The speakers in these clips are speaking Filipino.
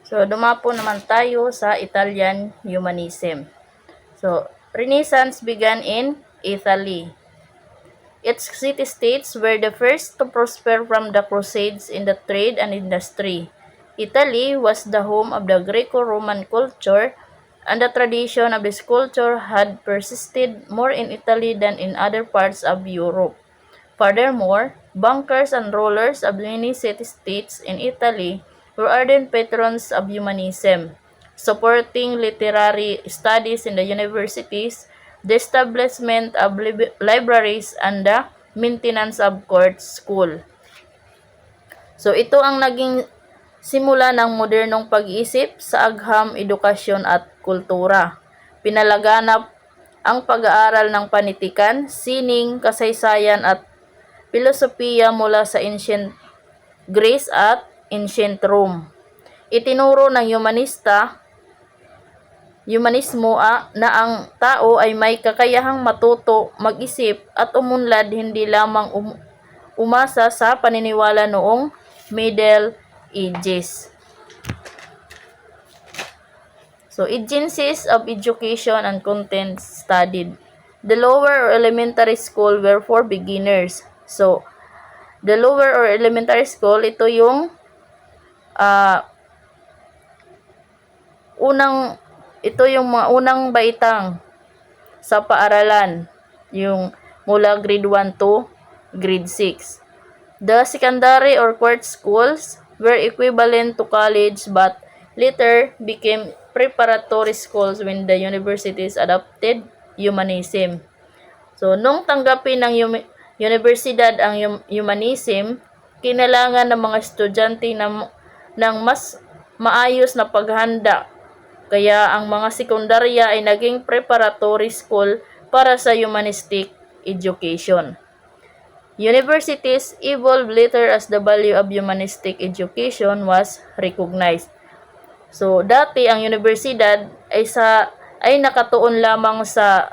So, dumapo naman tayo sa Italian humanism. So, Renaissance began in Italy. Its city-states were the first to prosper from the Crusades in the trade and industry. Italy was the home of the Greco-Roman culture, and the tradition of this culture had persisted more in Italy than in other parts of Europe. Furthermore, bankers and rulers of many city-states in Italy were ardent patrons of humanism, supporting literary studies in the universities, the establishment of libraries, and the maintenance of court school. So ito ang naging simula ng modernong pag-iisip sa agham, edukasyon at kultura. Pinalaganap ang pag-aaral ng panitikan, sining, kasaysayan at filosofiya mula sa ancient Greece at ancient Rome. Itinuro ng humanismo na ang tao ay may kakayahang matuto, mag-isip at umunlad, hindi lamang umasa sa paniniwala noong Middle Ages. So, agencies of education and content studied. The lower or elementary school were for beginners. So, the lower or elementary school, ito yung mga unang baitang sa paaralan, yung mula grade 1 to grade 6. The secondary or court schools were equivalent to college but later became preparatory schools when the universities adopted humanism. So, nung tanggapin ng universidad ang humanism, kinailangan ng mga estudyante ng mas maayos na paghanda. Kaya ang mga sekundarya ay naging preparatory school para sa humanistic education. Universities evolved later as the value of humanistic education was recognized. So, dati ang universidad ay nakatuon lamang sa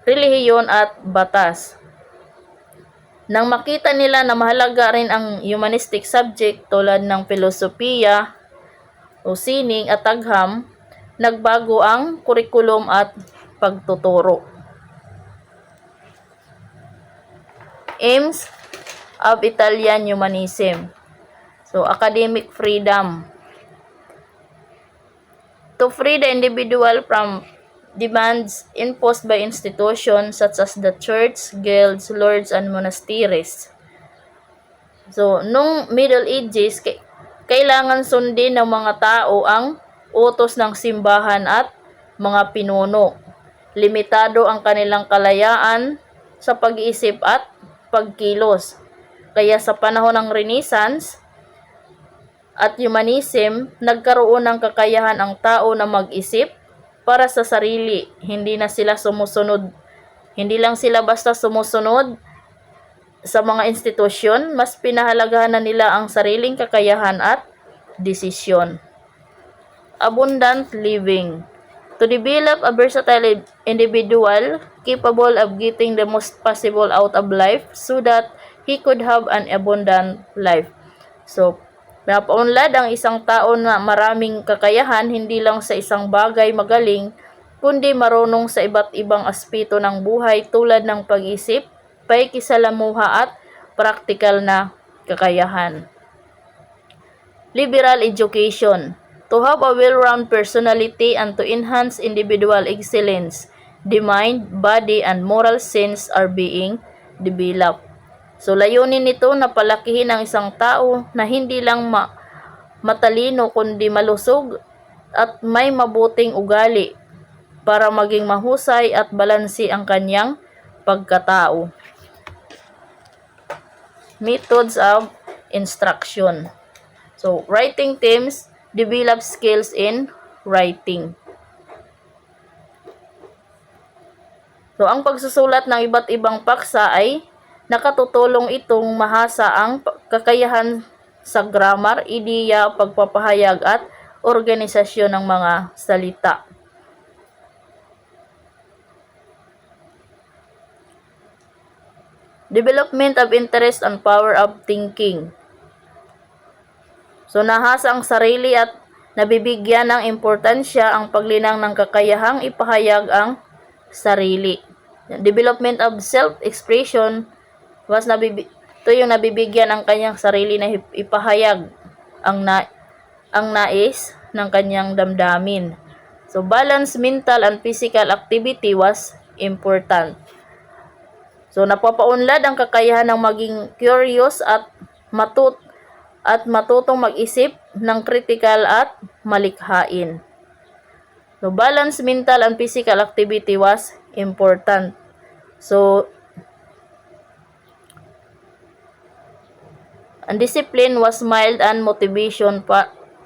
relihiyon at batas. Nang makita nila na mahalaga rin ang humanistic subject tulad ng filosofiya o sining at agham, nagbago ang kurikulum at pagtuturo. Aims of Italian humanism. So, academic freedom. To free the individual from demands imposed by institutions such as the church, guilds, lords, and monasteries. So, nung Middle Ages, kailangan sundin ng mga tao ang utos ng simbahan at mga pinuno. Limitado ang kanilang kalayaan sa pag-iisip at pagkilos. Kaya sa panahon ng Renaissance at humanism, nagkaroon ng kakayahan ang tao na mag-isip para sa sarili. Hindi lang sila basta sumusunod sa mga institusyon, mas pinahalagahan na nila ang sariling kakayahan at desisyon. Abundant living. To develop a versatile individual capable of getting the most possible out of life so that he could have an abundant life. So, napaunlad ang isang tao na maraming kakayahan, hindi lang sa isang bagay magaling, kundi marunong sa iba't ibang aspeto ng buhay tulad ng pag-isip, pakikisalamuha at praktikal na kakayahan. Liberal education. To have a well-rounded personality and to enhance individual excellence, the mind, body, and moral sense are being developed. So, layunin nito na palakihin ang isang tao na hindi lang matalino kundi malusog at may mabuting ugali para maging mahusay at balansi ang kanyang pagkatao. Methods of instruction. So, writing teams develop skills in writing. So, ang pagsusulat ng iba't ibang paksa ay nakatutulong itong mahasa ang kakayahan sa grammar, ideya, pagpapahayag at organisasyon ng mga salita. Development of interest and power of thinking. So, nahasa ang sarili at nabibigyan ng importansya ang paglinang ng kakayahang ipahayag ang sarili. Development of self-expression was ito yung nabibigyan ang kanyang sarili na ipahayag ang nais ng kanyang damdamin. So, balance mental and physical activity was important. So, napapaunlad ang kakayahan ng maging curious at matutong mag-isip ng critical at malikhain. So, balance mental and physical activity was important. So, ang discipline was mild and motivation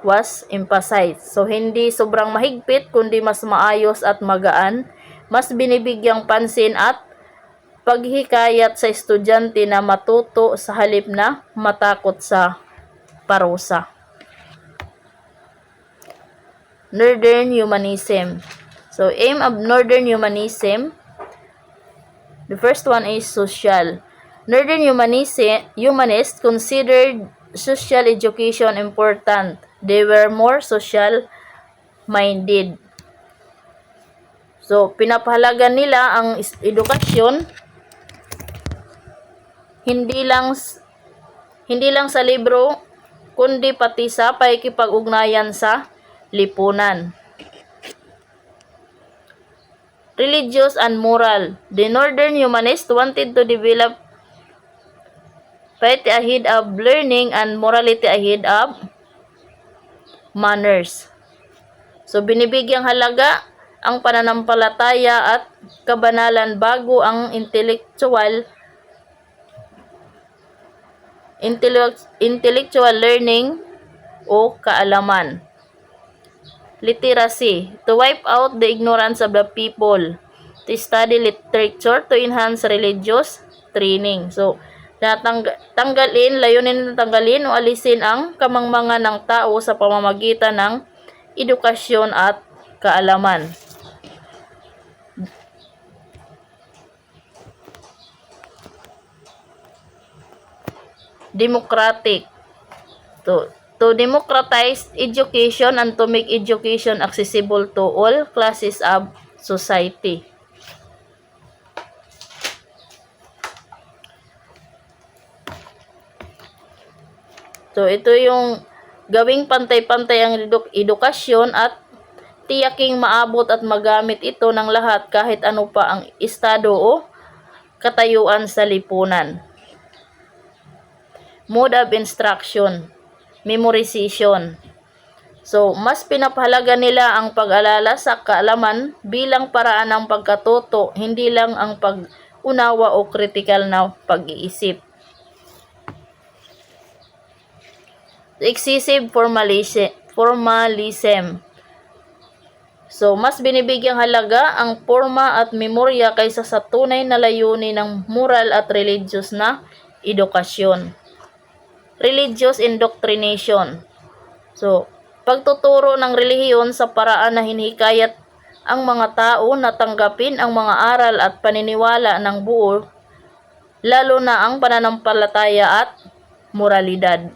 was emphasized. So, hindi sobrang mahigpit, kundi mas maayos at magaan. Mas binibigyang pansin at paghikayat sa estudyante na matuto sa halip na matakot sa parusa. Northern Humanism. So, aim of Northern Humanism, the first one is social. Northern humanists considered social education important. They were more social-minded. So, pinapahalagan nila ang edukasyon hindi lang sa libro, kundi pati sa pakikipag-ugnayan sa lipunan. Religious and moral. The Northern humanists wanted to develop piety ahead of learning and morality ahead of manners. So, binibigyang halaga ang pananampalataya at kabanalan bago ang intellectual learning o kaalaman. Literacy. To wipe out the ignorance of the people. To study literature to enhance religious training. So, layunin tanggalin o alisin ang kamangmangan ng tao sa pamamagitan ng edukasyon at kaalaman. Democratic. To democratize education and to make education accessible to all classes of society. So, ito yung gawing pantay-pantay ang edukasyon at tiyaking maabot at magamit ito ng lahat kahit ano pa ang estado o katayuan sa lipunan. Mode of instruction, memorization. So, mas pinapahalaga nila ang pag-alala sa kaalaman bilang paraan ng pagkatuto, hindi lang ang pag-unawa o critical na pag-iisip. Excessive formalism. So, mas binibigyang halaga ang forma at memorya kaysa sa tunay na layunin ng moral at religious na edukasyon. Religious indoctrination. So, pagtuturo ng relihiyon sa paraan na hinihikayat ang mga tao na tanggapin ang mga aral at paniniwala ng buo, lalo na ang pananampalataya at moralidad.